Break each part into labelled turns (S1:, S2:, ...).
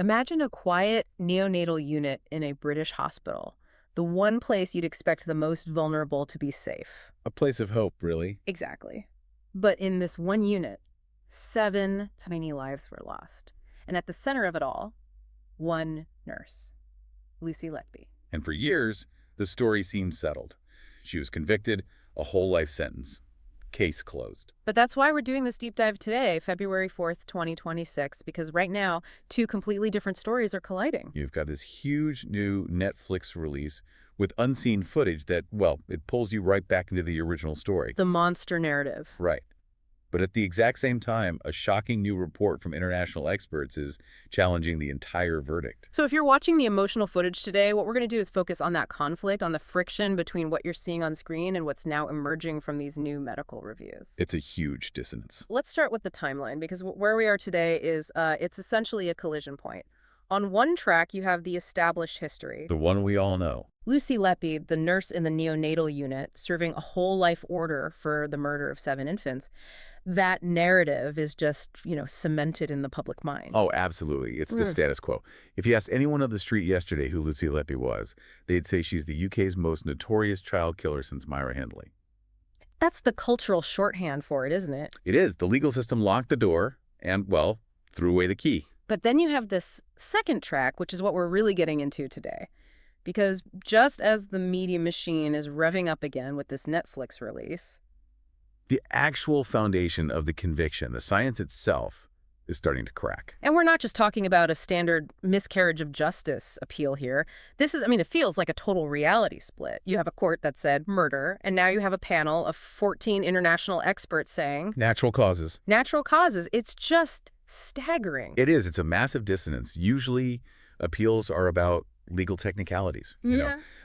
S1: Imagine a quiet neonatal unit in a British hospital, the one place you'd expect the most vulnerable to be safe.
S2: A place of hope, really.
S1: Exactly. But in this one unit, 7 tiny lives were lost. And at the center of it all, one nurse, Lucy Letby.
S2: And for years, the story seemed settled. She was convicted, a whole life sentence. Case closed.
S1: But that's why we're doing this deep dive today, February 4th, 2026, because right now, two completely different stories are colliding.
S2: You've got this huge new Netflix release with unseen footage that, well, it pulls you right back into the original story.
S1: The monster narrative.
S2: Right. But at the exact same time, a shocking new report from international experts is challenging the entire verdict.
S1: So if you're watching the emotional footage today, what we're going to do is focus on that conflict, on the friction between what you're seeing on screen and what's now emerging from these new medical reviews.
S2: It's a huge dissonance.
S1: Let's start with the timeline, because where we are today is it's essentially a collision point. On one track, you have the established history.
S2: The one we all know.
S1: Lucy Letby, the nurse in the neonatal unit, serving a whole life order for the murder of 7 infants. That narrative is just, cemented in the public mind.
S2: Oh, absolutely. It's the status quo. If you asked anyone on the street yesterday who Lucy Letby was, they'd say she's the UK's most notorious child killer since Myra Hindley.
S1: That's the cultural shorthand for it, isn't it?
S2: It is. The legal system locked the door and, well, threw away the key.
S1: But then you have this second track, which is what we're really getting into today. Because just as the media machine is revving up again with this Netflix release,
S2: the actual foundation of the conviction, the science itself, is starting to crack.
S1: And we're not just talking about a standard miscarriage of justice appeal here. This is, it feels like a total reality split. You have a court that said murder, and now you have a panel of 14 international experts saying
S2: Natural causes.
S1: Natural causes. It's just staggering.
S2: It is. It's a massive dissonance. Usually, appeals are about legal technicalities.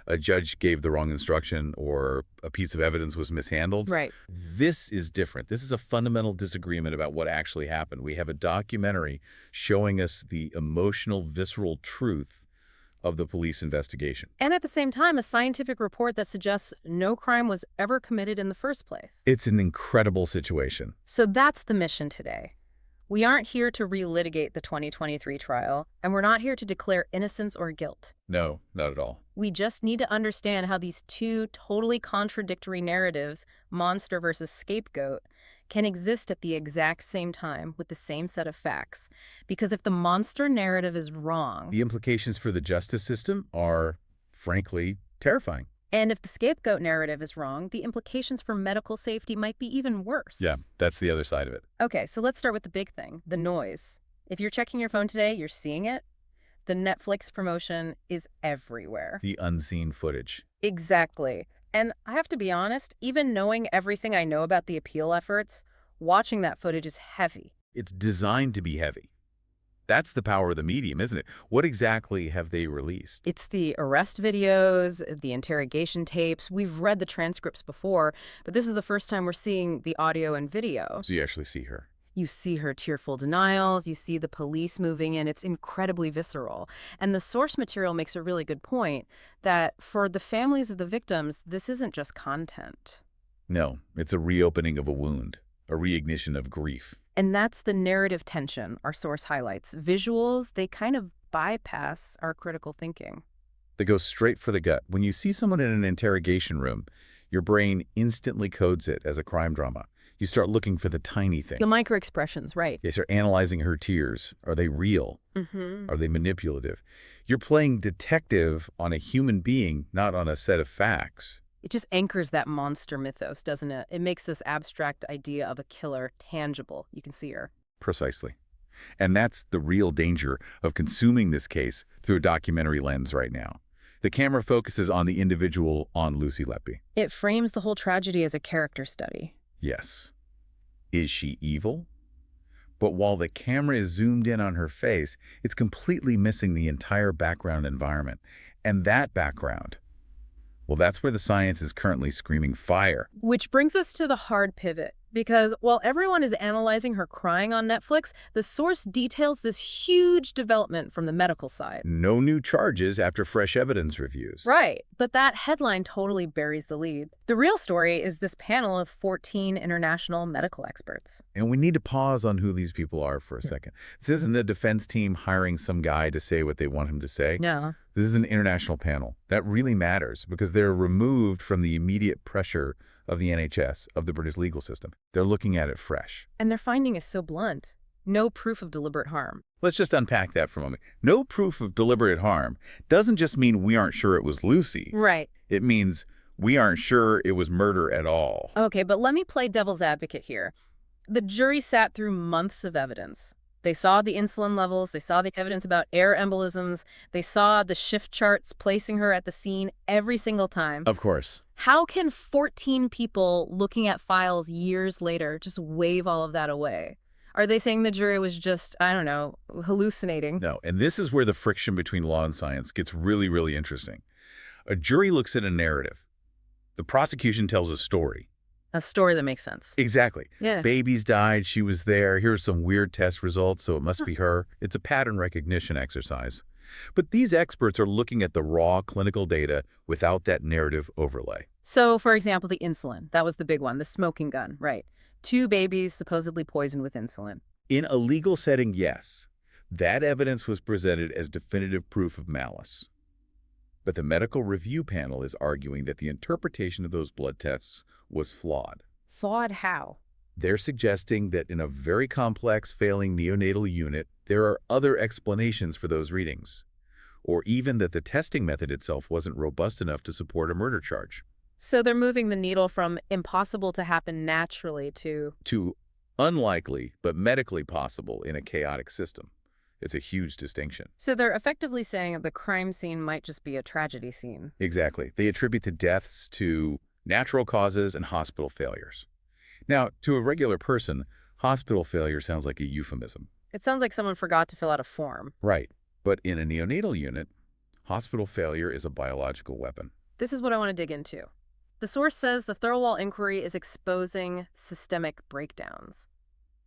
S2: A judge gave the wrong instruction or a piece of evidence was mishandled.
S1: Right.
S2: This is different. This is a fundamental disagreement about what actually happened. We have a documentary showing us the emotional, visceral truth of the police investigation.
S1: And at the same time, a scientific report that suggests no crime was ever committed in the first place.
S2: It's an incredible situation.
S1: So that's the mission today. We aren't here to relitigate the 2023 trial, and we're not here to declare innocence or guilt.
S2: No, not at all.
S1: We just need to understand how these two totally contradictory narratives, monster versus scapegoat, can exist at the exact same time with the same set of facts. Because if the monster narrative is wrong,
S2: the implications for the justice system are, frankly, terrifying.
S1: And if the scapegoat narrative is wrong, the implications for medical safety might be even worse.
S2: Yeah, that's the other side of it.
S1: Okay, so let's start with the big thing, the noise. If you're checking your phone today, you're seeing it. The Netflix promotion is everywhere.
S2: The unseen footage.
S1: Exactly. And I have to be honest, even knowing everything I know about the appeal efforts, watching that footage is heavy.
S2: It's designed to be heavy. That's the power of the medium, isn't it? What exactly have they released?
S1: It's the arrest videos, the interrogation tapes. We've read the transcripts before, but this is the first time we're seeing the audio and video.
S2: So you actually see her.
S1: You see her tearful denials, you see the police moving in. It's incredibly visceral. And the source material makes a really good point that for the families of the victims, this isn't just content.
S2: No, it's a reopening of a wound, a reignition of grief.
S1: And that's the narrative tension our source highlights. Visuals, they kind of bypass our critical thinking.
S2: They go straight for the gut. When you see someone in an interrogation room, your brain instantly codes it as a crime drama. You start looking for the tiny thing.
S1: The micro-expressions, right.
S2: Yes, you're analyzing her tears. Are they real? Are they manipulative? You're playing detective on a human being, not on a set of facts.
S1: It just anchors that monster mythos, doesn't it? It makes this abstract idea of a killer tangible. You can see her.
S2: Precisely. And that's the real danger of consuming this case through a documentary lens right now. The camera focuses on the individual, on Lucy Letby.
S1: It frames the whole tragedy as a character study.
S2: Yes. Is she evil? But while the camera is zoomed in on her face, it's completely missing the entire background environment. And that background, Well, that's where the science is currently screaming fire.
S1: Which brings us to the hard pivot. Because while everyone is analyzing her crying on Netflix, the source details this huge development from the medical side.
S2: No new charges after fresh evidence reviews.
S1: Right, but that headline totally buries the lead. The real story is this panel of 14 international medical experts.
S2: And we need to pause on who these people are for a second. This isn't a defense team hiring some guy to say what they want him to say.
S1: No.
S2: This is an international panel. That really matters because they're removed from the immediate pressure of the NHS, of the British legal system. They're looking at it fresh.
S1: And their finding is so blunt. No proof of deliberate harm.
S2: Let's just unpack that for a moment. No proof of deliberate harm doesn't just mean we aren't sure it was Lucy.
S1: Right.
S2: It means we aren't sure it was murder at all.
S1: Okay, but let me play devil's advocate here. The jury sat through months of evidence. They saw the insulin levels, they saw the evidence about air embolisms, they saw the shift charts placing her at the scene every single time.
S2: Of course.
S1: How can 14 people looking at files years later just wave all of that away? Are they saying the jury was just, I don't know, hallucinating?
S2: No, and this is where the friction between law and science gets really, really interesting. A jury looks at a narrative. The prosecution tells a story.
S1: A story that makes sense.
S2: Exactly.
S1: Yeah.
S2: Babies died, she was there, here's some weird test results, so it must be her. It's a pattern recognition exercise. But these experts are looking at the raw clinical data without that narrative overlay.
S1: So, for example, the insulin. That was the big one, the smoking gun, right? 2 babies supposedly poisoned with insulin.
S2: In a legal setting, yes. That evidence was presented as definitive proof of malice. But the medical review panel is arguing that the interpretation of those blood tests was flawed.
S1: Flawed how?
S2: They're suggesting that in a very complex failing neonatal unit, there are other explanations for those readings, or even that the testing method itself wasn't robust enough to support a murder charge.
S1: So they're moving the needle from impossible to happen naturally to
S2: Unlikely, but medically possible in a chaotic system. It's a huge distinction.
S1: So they're effectively saying the crime scene might just be a tragedy scene.
S2: Exactly. They attribute the deaths to natural causes and hospital failures. Now, to a regular person, hospital failure sounds like a euphemism.
S1: It sounds like someone forgot to fill out a form.
S2: Right. But in a neonatal unit, hospital failure is a biological weapon.
S1: This is what I want to dig into. The source says the Thirlwall inquiry is exposing systemic breakdowns.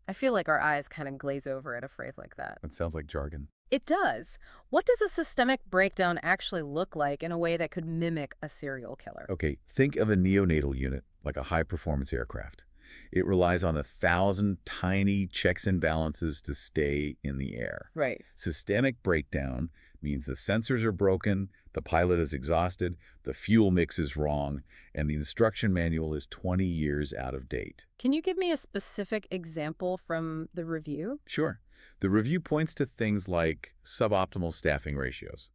S1: I feel like our eyes kind of glaze over at a phrase like that.
S2: That sounds like jargon.
S1: It does. What does a systemic breakdown actually look like in a way that could mimic a serial killer?
S2: Okay, think of a neonatal unit like a high-performance aircraft. It relies on 1,000 tiny checks and balances to stay in the air.
S1: Right.
S2: Systemic breakdown means the sensors are broken, the pilot is exhausted, the fuel mix is wrong, and the instruction manual is 20 years out of date.
S1: Can you give me a specific example from the review?
S2: Sure. The review points to things like suboptimal staffing ratios,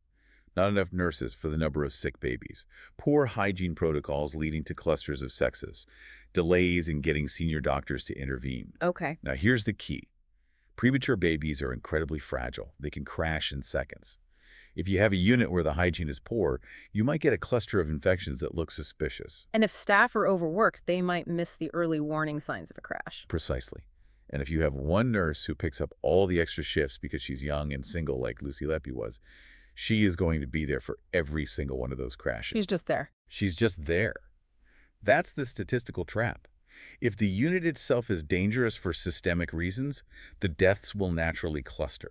S2: not enough nurses for the number of sick babies, poor hygiene protocols leading to clusters of sexes, delays in getting senior doctors to intervene.
S1: Okay.
S2: Now, here's the key. Premature babies are incredibly fragile. They can crash in seconds. If you have a unit where the hygiene is poor, you might get a cluster of infections that look suspicious.
S1: And if staff are overworked, they might miss the early warning signs of a crash.
S2: Precisely. And if you have one nurse who picks up all the extra shifts because she's young and single like Lucy Leppy was, she is going to be there for every single one of those crashes.
S1: She's just there.
S2: She's just there. That's the statistical trap. If the unit itself is dangerous for systemic reasons, the deaths will naturally cluster.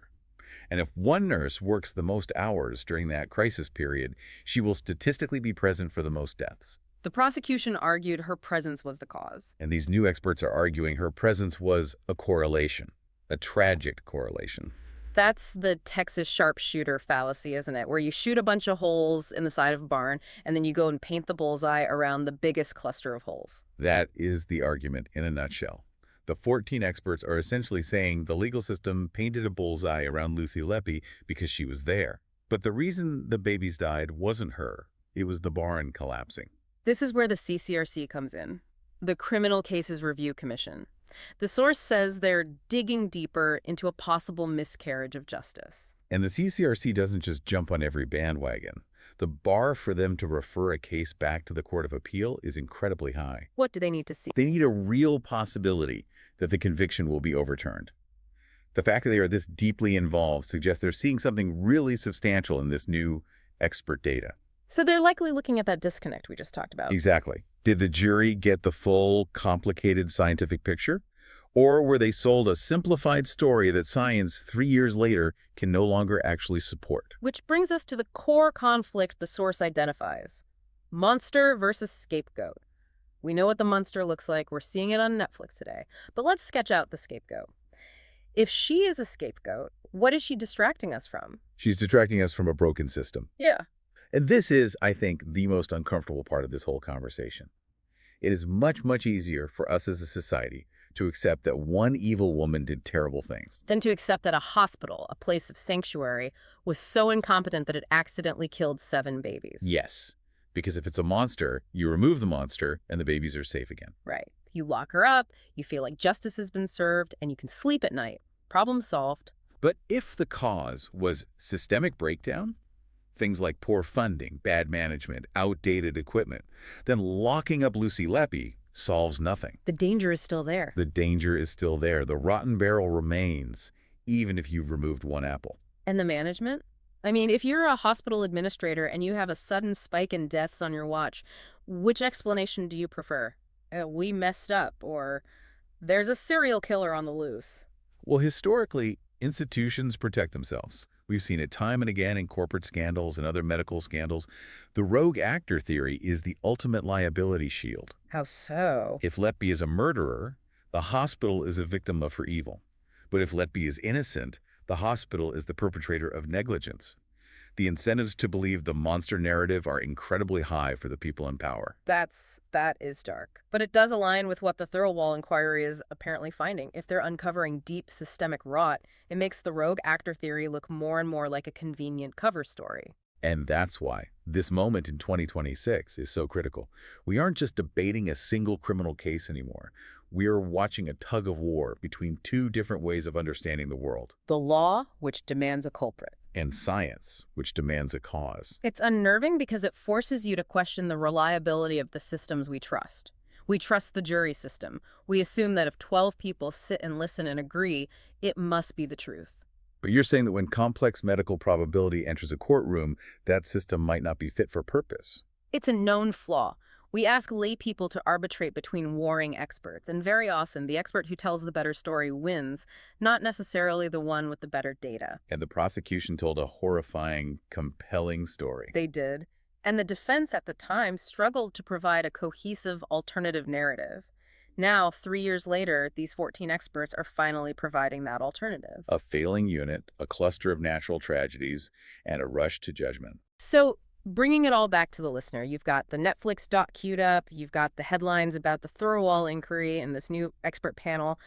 S2: And if one nurse works the most hours during that crisis period, she will statistically be present for the most deaths.
S1: The prosecution argued her presence was the cause.
S2: And these new experts are arguing her presence was a correlation, a tragic correlation.
S1: That's the Texas sharpshooter fallacy, isn't it? Where you shoot a bunch of holes in the side of a barn, and then you go and paint the bullseye around the biggest cluster of holes.
S2: That is the argument in a nutshell. The 14 experts are essentially saying the legal system painted a bullseye around Lucy Leppy because she was there. But the reason the babies died wasn't her. It was the barn collapsing.
S1: This is where the CCRC comes in, the Criminal Cases Review Commission. The source says they're digging deeper into a possible miscarriage of justice.
S2: And the CCRC doesn't just jump on every bandwagon. The bar for them to refer a case back to the Court of Appeal is incredibly high.
S1: What do they need to see?
S2: They need a real possibility that the conviction will be overturned. The fact that they are this deeply involved suggests they're seeing something really substantial in this new expert data.
S1: So they're likely looking at that disconnect we just talked about.
S2: Exactly. Did the jury get the full, complicated scientific picture? Or were they sold a simplified story that science 3 years later can no longer actually support?
S1: Which brings us to the core conflict the source identifies. Monster versus scapegoat. We know what the monster looks like. We're seeing it on Netflix today. But let's sketch out the scapegoat. If she is a scapegoat, what is she distracting us from?
S2: She's distracting us from a broken system.
S1: Yeah.
S2: And this is, I think, the most uncomfortable part of this whole conversation. It is much, much easier for us as a society to accept that one evil woman did terrible things.
S1: Than to accept that a hospital, a place of sanctuary, was so incompetent that it accidentally killed 7 babies.
S2: Yes, because if it's a monster, you remove the monster and the babies are safe again.
S1: Right. You lock her up, you feel like justice has been served, and you can sleep at night. Problem solved.
S2: But if the cause was systemic breakdown, things like poor funding, bad management, outdated equipment, then locking up Lucy Leppy solves nothing.
S1: The danger is still there.
S2: The danger is still there. The rotten barrel remains, even if you've removed one apple.
S1: And the management? I mean, if you're a hospital administrator and you have a sudden spike in deaths on your watch, which explanation do you prefer? We messed up, or there's a serial killer on the loose.
S2: Well, historically, institutions protect themselves. We've seen it time and again in corporate scandals and other medical scandals. The rogue actor theory is the ultimate liability shield.
S1: How so?
S2: If Letby is a murderer, the hospital is a victim of her evil. But if Letby is innocent, the hospital is the perpetrator of negligence. The incentives to believe the monster narrative are incredibly high for the people in power.
S1: That is dark. But it does align with what the Thirlwall inquiry is apparently finding. If they're uncovering deep systemic rot, it makes the rogue actor theory look more and more like a convenient cover story.
S2: And that's why this moment in 2026 is so critical. We aren't just debating a single criminal case anymore. We are watching a tug of war between two different ways of understanding the world.
S1: The law, which demands a culprit.
S2: And science, which demands a cause.
S1: It's unnerving because it forces you to question the reliability of the systems we trust. We trust the jury system. We assume that if 12 people sit and listen and agree, it must be the truth.
S2: But you're saying that when complex medical probability enters a courtroom, that system might not be fit for purpose.
S1: It's a known flaw. We ask lay people to arbitrate between warring experts, and very often the expert who tells the better story wins, not necessarily the one with the better data.
S2: And the prosecution told a horrifying, compelling story.
S1: They did. And the defense at the time struggled to provide a cohesive alternative narrative. Now, 3 years later, these 14 experts are finally providing that alternative.
S2: A failing unit, a cluster of natural tragedies, and a rush to judgment.
S1: So, bringing it all back to the listener, you've got the Netflix doc queued up, you've got the headlines about the Thirlwall inquiry and this new expert panel.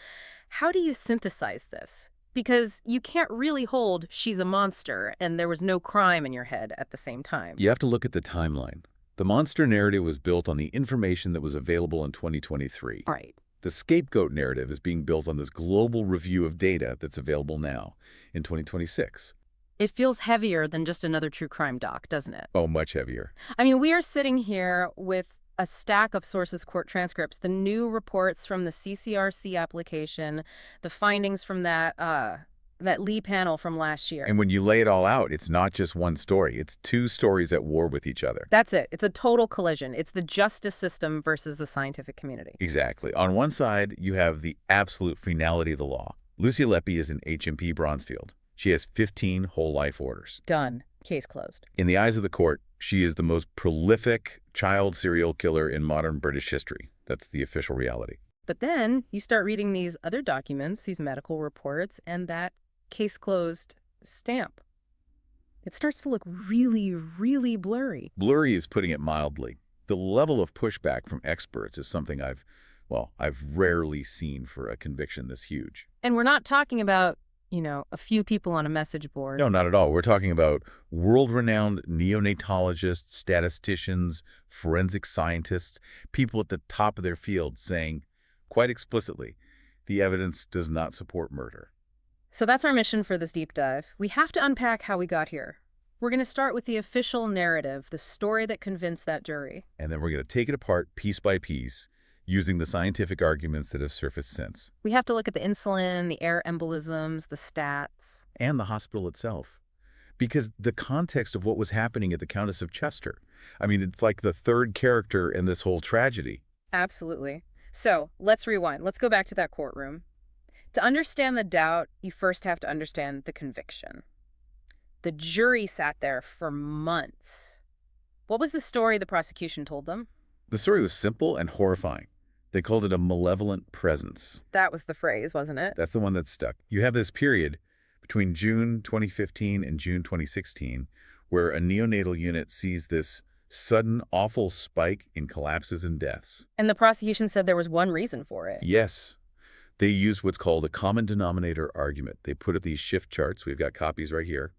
S1: How do you synthesize this? Because you can't really hold she's a monster and there was no crime in your head at the same time.
S2: You have to look at the timeline. The monster narrative was built on the information that was available in 2023.
S1: Right.
S2: The scapegoat narrative is being built on this global review of data that's available now in 2026.
S1: It feels heavier than just another true crime doc, doesn't it?
S2: Oh, much heavier.
S1: I mean, we are sitting here with a stack of sources court transcripts, the new reports from the CCRC application, the findings from that Lee panel from last year.
S2: And when you lay it all out, it's not just one story. It's two stories at war with each other.
S1: That's it. It's a total collision. It's the justice system versus the scientific community.
S2: Exactly. On one side, you have the absolute finality of the law. Lucy Leppy is in HMP Bronzefield. She has 15 whole life orders.
S1: Done. Case closed.
S2: In the eyes of the court, she is the most prolific child serial killer in modern British history. That's the official reality.
S1: But then you start reading these other documents, these medical reports, and that case closed stamp. It starts to look really, really blurry.
S2: Blurry is putting it mildly. The level of pushback from experts is something I've rarely seen for a conviction this huge.
S1: And we're not talking about, a few people on a message board.
S2: No, not at all. We're talking about world-renowned neonatologists, statisticians, forensic scientists, people at the top of their field saying, quite explicitly, the evidence does not support murder.
S1: So that's our mission for this deep dive. We have to unpack how we got here. We're going to start with the official narrative, the story that convinced that jury.
S2: And then we're going to take it apart piece by piece, using the scientific arguments that have surfaced since.
S1: We have to look at the insulin, the air embolisms, the stats.
S2: And the hospital itself. because the context of what was happening at the Countess of Chester. I mean, it's like the third character in this whole tragedy.
S1: Absolutely. So let's rewind. Let's go back to that courtroom. To understand the doubt, you first have to understand the conviction. The jury sat there for months. What was the story the prosecution told them?
S2: The story was simple and horrifying. They called it a malevolent presence.
S1: That was the phrase, wasn't it?
S2: That's the one that stuck. You have this period between June 2015 and June 2016 where a neonatal unit sees this sudden, awful spike in collapses and deaths.
S1: And the prosecution said there was one reason for it.
S2: Yes, they used what's called a common denominator argument. They put up these shift charts. We've got copies right here.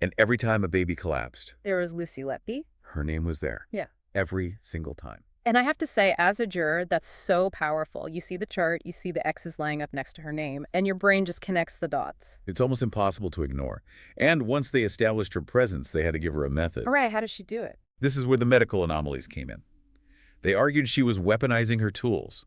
S2: And every time a baby collapsed,
S1: There was Lucy Letby.
S2: her name was there.
S1: Yeah.
S2: Every single time.
S1: And I have to say, as a juror, that's so powerful. You see the chart, you see the X's lying up next to her name, and your brain just connects the dots.
S2: It's almost impossible to ignore. And once they established her presence, they had to give her a method.
S1: All right, how does she do it?
S2: This is where the medical anomalies came in. They argued she was weaponizing her tools,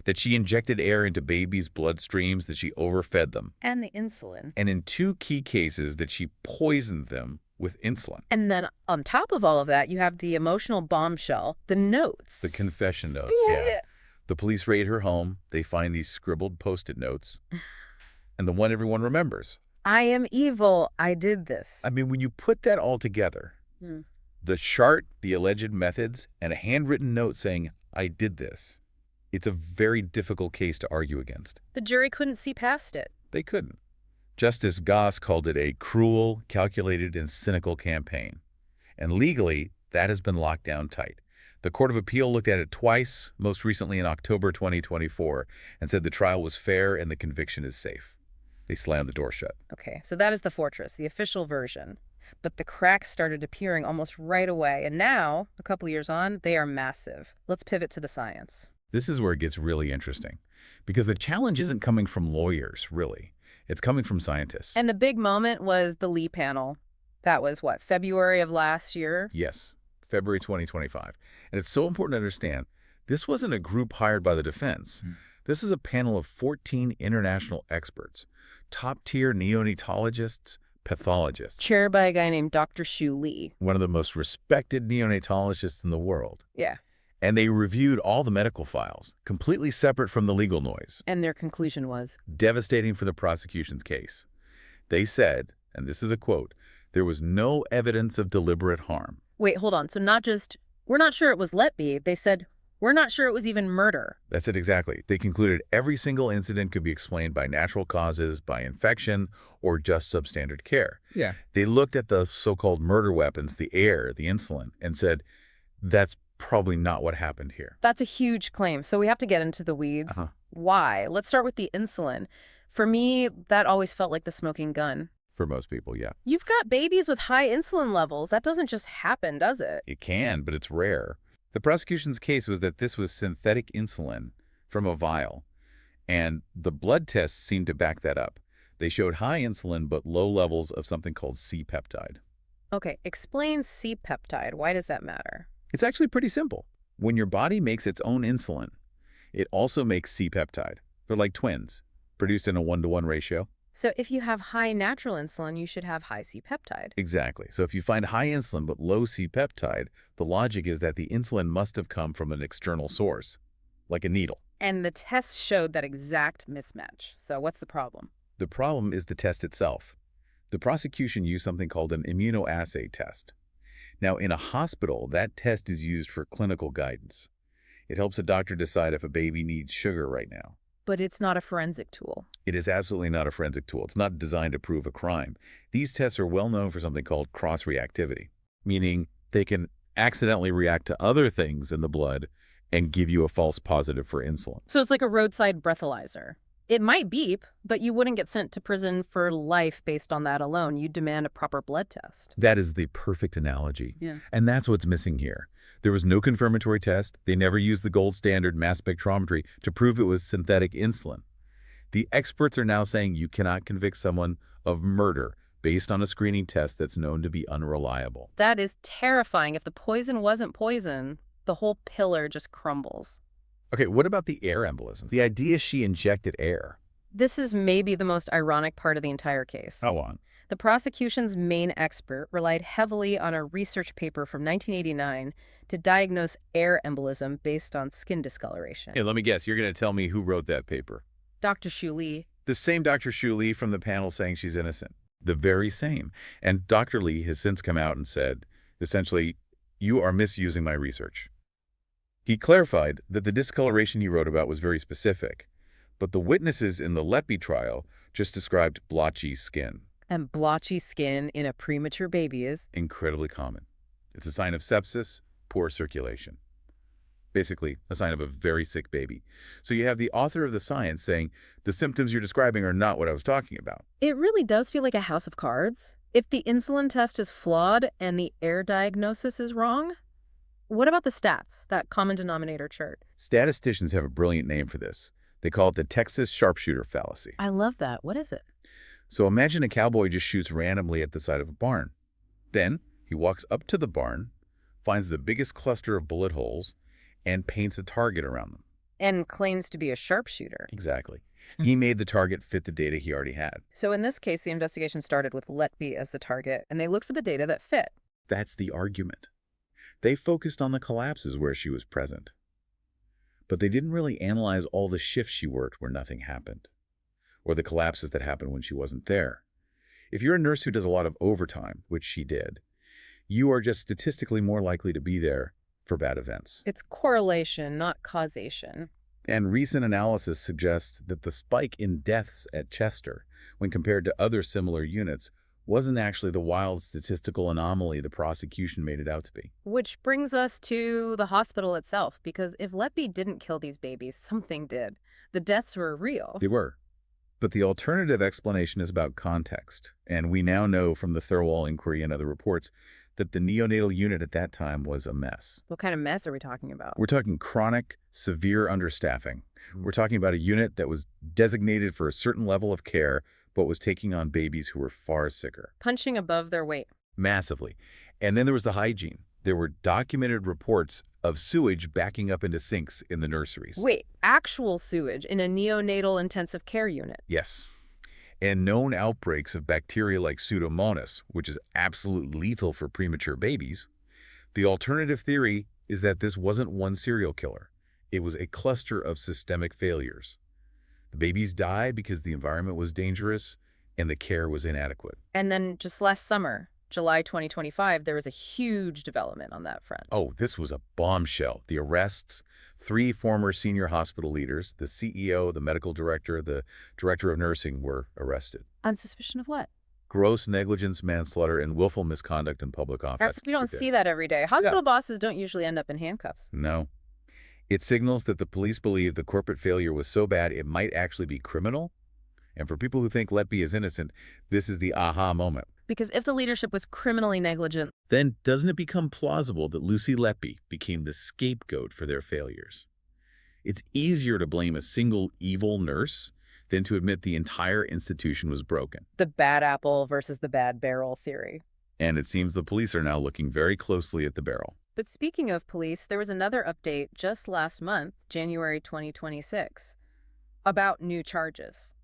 S2: that she injected air into babies' bloodstreams, that she overfed them,
S1: And the insulin.
S2: and in two key cases that she poisoned them with insulin.
S1: And then on top of all of that, you have the emotional bombshell, the notes.
S2: The confession notes,
S1: Yeah.
S2: yeah. The police raid her home. They find these scribbled Post-it notes. And the one everyone remembers.
S1: I am evil. I did this.
S2: I mean, when you put that all together,
S1: Hmm.
S2: the chart, the alleged methods, and a handwritten note saying, I did this, it's a very difficult case to argue against.
S1: The jury couldn't see past it.
S2: They couldn't. Justice Goss called it a cruel, calculated, and cynical campaign. And legally, that has been locked down tight. The Court of Appeal looked at it twice, most recently in October 2024, and said the trial was fair and the conviction is safe. They slammed the door shut.
S1: Okay, so that is the fortress, the official version. But the cracks started appearing almost right away, and now, a couple years on, they are massive. Let's pivot to the science.
S2: This is where it gets really interesting, because the challenge isn't coming from lawyers, really. It's coming from scientists.
S1: And the big moment was the Lee panel. That was, what, February of last year?
S2: Yes, February 2025. And it's so important to understand, this wasn't a group hired by the defense. This is a panel of 14 international experts, top-tier neonatologists, pathologists.
S1: Chaired by a guy named Dr. Shu Lee.
S2: One of the most respected neonatologists in the world.
S1: Yeah.
S2: And they reviewed all the medical files, completely separate from the legal noise.
S1: And their conclusion was?
S2: Devastating for the prosecution's case. They said, and this is a quote, there was no evidence of deliberate harm.
S1: Wait, hold on. So not just, we're not sure it was Letby. They said, we're not sure it was even murder.
S2: That's it exactly. They concluded every single incident could be explained by natural causes, by infection, or just substandard care.
S3: Yeah.
S2: They looked at the so-called murder weapons, the air, the insulin, and said, that's probably not what happened here.
S1: That's a huge claim. So we have to get into the weeds. Why? Let's start with the insulin. For me, that always felt like the smoking gun.
S2: For most people, yeah.
S1: You've got babies with high insulin levels. That doesn't just happen, does it?
S2: It can, but it's rare. The prosecution's case was that this was synthetic insulin from a vial, and the blood tests seemed to back that up. They showed high insulin but low levels of something called C-peptide.
S1: Okay, explain C-peptide. Why does that matter?
S2: It's actually pretty simple. When your body makes its own insulin, it also makes C-peptide. They're like twins, produced in a 1-to-1 ratio.
S1: So if you have high natural insulin, you should have high C-peptide.
S2: Exactly. So if you find high insulin but low C-peptide, the logic is that the insulin must have come from an external source, like a needle.
S1: And the tests showed that exact mismatch. So what's the problem?
S2: The problem is the test itself. The prosecution used something called an immunoassay test. Now, in a hospital, that test is used for clinical guidance. It helps a doctor decide if a baby needs sugar right now.
S1: But it's not a forensic tool.
S2: It is absolutely not a forensic tool. It's not designed to prove a crime. These tests are well known for something called cross-reactivity, meaning they can accidentally react to other things in the blood and give you a false positive for insulin.
S1: So it's like a roadside breathalyzer. It might beep, but you wouldn't get sent to prison for life based on that alone. You'd demand a proper blood test.
S2: That is the perfect analogy.
S1: Yeah.
S2: And that's what's missing here. There was no confirmatory test. They never used the gold standard mass spectrometry to prove it was synthetic insulin. The experts are now saying you cannot convict someone of murder based on a screening test that's known to be unreliable.
S1: That is terrifying. If the poison wasn't poison, the whole pillar just crumbles.
S2: Okay, what about the air embolisms? The idea she injected air.
S1: This is maybe the most ironic part of the entire case.
S2: Go on.
S1: The prosecution's main expert relied heavily on a research paper from 1989 to diagnose air embolism based on skin discoloration.
S2: Hey, let me guess, you're going to tell me who wrote that paper.
S1: Dr. Shu Li.
S2: The same Dr. Shu Li from the panel saying she's innocent. The very same. And Dr. Li has since come out and said, essentially, you are misusing my research. He clarified that the discoloration he wrote about was very specific, but the witnesses in the Lepi trial just described blotchy skin.
S1: And blotchy skin in a premature baby is
S2: Incredibly common. It's a sign of sepsis, poor circulation. Basically, a sign of a very sick baby. So you have the author of the science saying, the symptoms you're describing are not what I was talking about.
S1: It really does feel like a house of cards. If the insulin test is flawed and the air diagnosis is wrong, what about the stats, that common denominator chart?
S2: Statisticians have a brilliant name for this. They call it the Texas sharpshooter fallacy.
S1: I love that. What is it?
S2: So imagine a cowboy just shoots randomly at the side of a barn. Then he walks up to the barn, finds the biggest cluster of bullet holes, and paints a target around them.
S1: And claims to be a sharpshooter.
S2: Exactly. He made the target fit the data he already had.
S1: So in this case, the investigation started with Letby as the target, and they looked for the data that fit.
S2: That's the argument. They focused on the collapses where she was present. But they didn't really analyze all the shifts she worked where nothing happened, or the collapses that happened when she wasn't there. If you're a nurse who does a lot of overtime, which she did, you are just statistically more likely to be there for bad events.
S1: It's correlation, not causation.
S2: And recent analysis suggests that the spike in deaths at Chester, when compared to other similar units, wasn't actually the wild statistical anomaly the prosecution made it out to be.
S1: Which brings us to the hospital itself, because if Letby didn't kill these babies, something did. The deaths were real.
S2: They were. But the alternative explanation is about context, and we now know from the Thirlwall inquiry and other reports that the neonatal unit at that time was a mess.
S1: What kind of mess are we talking about?
S2: We're talking chronic, severe understaffing. We're talking about a unit that was designated for a certain level of care, but was taking on babies who were far sicker.
S1: Punching above their weight.
S2: Massively. And then there was the hygiene. There were documented reports of sewage backing up into sinks in the nurseries.
S1: Wait, actual sewage in a neonatal intensive care unit?
S2: Yes. And known outbreaks of bacteria like Pseudomonas, which is absolutely lethal for premature babies. The alternative theory is that this wasn't one serial killer. It was a cluster of systemic failures. The babies died because the environment was dangerous and the care was inadequate.
S1: And then just last summer, July 2025, there was a huge development on that front.
S2: Oh, this was a bombshell. The arrests, 3 former senior hospital leaders, the CEO, the medical director, the director of nursing were arrested.
S1: On suspicion of what?
S2: Gross negligence, manslaughter, and willful misconduct in public office.
S1: We don't see that every day. Hospital bosses don't usually end up in handcuffs.
S2: No. It signals that the police believe the corporate failure was so bad it might actually be criminal. And for people who think Letby is innocent, this is the aha moment.
S1: Because if the leadership was criminally negligent,
S2: Then doesn't it become plausible that Lucy Letby became the scapegoat for their failures? It's easier to blame a single evil nurse than to admit the entire institution was broken.
S1: the bad apple versus the bad barrel theory.
S2: And it seems the police are now looking very closely at the barrel.
S1: But speaking of police, there was another update just last month, January 2026, about new charges,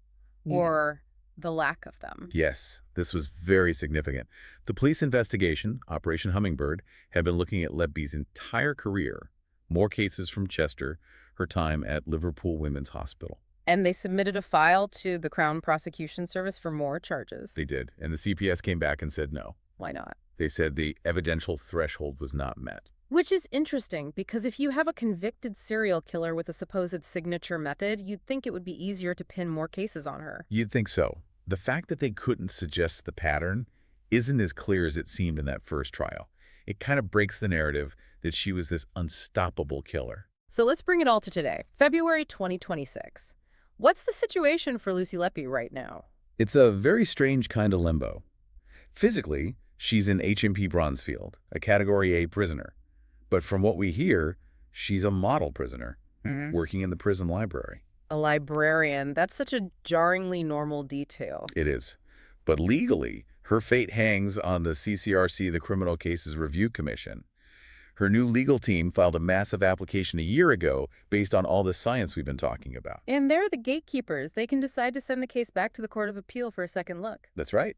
S1: or the lack of them.
S2: Yes, this was very significant. The police investigation, Operation Hummingbird, had been looking at Letby's entire career, more cases from Chester, her time at Liverpool Women's Hospital.
S1: And they submitted a file to the Crown Prosecution Service for more charges.
S2: They did, and the CPS came back and said no.
S1: Why not?
S2: They said the evidential threshold was not met.
S1: Which is interesting, because if you have a convicted serial killer with a supposed signature method, you'd think it would be easier to pin more cases on her.
S2: You'd think so. The fact that they couldn't suggest the pattern isn't as clear as it seemed in that first trial. It kind of breaks the narrative that she was this unstoppable killer.
S1: So let's bring it all to today, February 2026. What's the situation for Lucy Letby right now?
S2: It's a very strange kind of limbo. Physically, she's in HMP Bronzefield, a Category A prisoner. But from what we hear, she's a model prisoner, working in the prison library.
S1: A librarian. That's such a jarringly normal detail.
S2: It is. But legally, her fate hangs on the CCRC, the Criminal Cases Review Commission. Her new legal team filed a massive application a year ago based on all the science we've been talking about.
S1: And they're the gatekeepers. They can decide to send the case back to the Court of Appeal for a second look.
S2: That's right.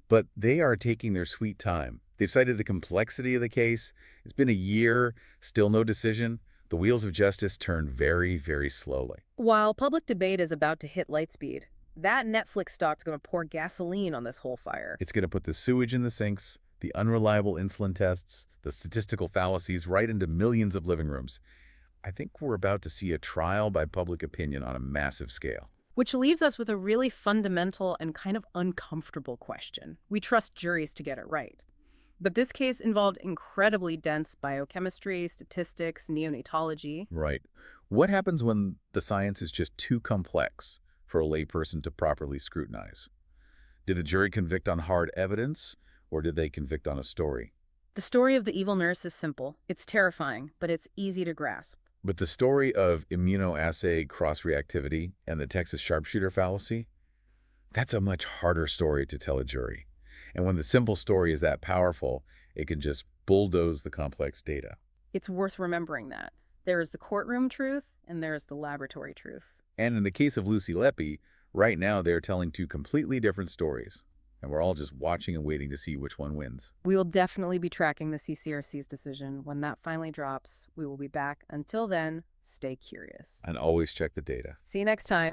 S2: But they are taking their sweet time. They've cited the complexity of the case. It's been a year, still no decision. The wheels of justice turn very, very slowly.
S1: While public debate is about to hit light speed, that Netflix stock's going to pour gasoline on this whole fire.
S2: It's going to put the sewage in the sinks, the unreliable insulin tests, the statistical fallacies right into millions of living rooms. I think we're about to see a trial by public opinion on a massive scale.
S1: Which leaves us with a really fundamental and kind of uncomfortable question. We trust juries to get it right. But this case involved incredibly dense biochemistry, statistics, neonatology.
S2: Right. What happens when the science is just too complex for a layperson to properly scrutinize? Did the jury convict on hard evidence, or did they convict on a story?
S1: The story of the evil nurse is simple. It's terrifying, but it's easy to grasp.
S2: But the story of immunoassay cross-reactivity and the Texas sharpshooter fallacy, that's a much harder story to tell a jury. And when the simple story is that powerful, it can just bulldoze the complex data.
S1: It's worth remembering that. There is the courtroom truth, and there is the laboratory truth.
S2: And in the case of Lucy Leppy, right now they're telling two completely different stories. And we're all just watching and waiting to see which one wins.
S1: We will definitely be tracking the CCRC's decision. When that finally drops, we will be back. Until then, stay curious.
S2: And always check the data.
S1: See you next time.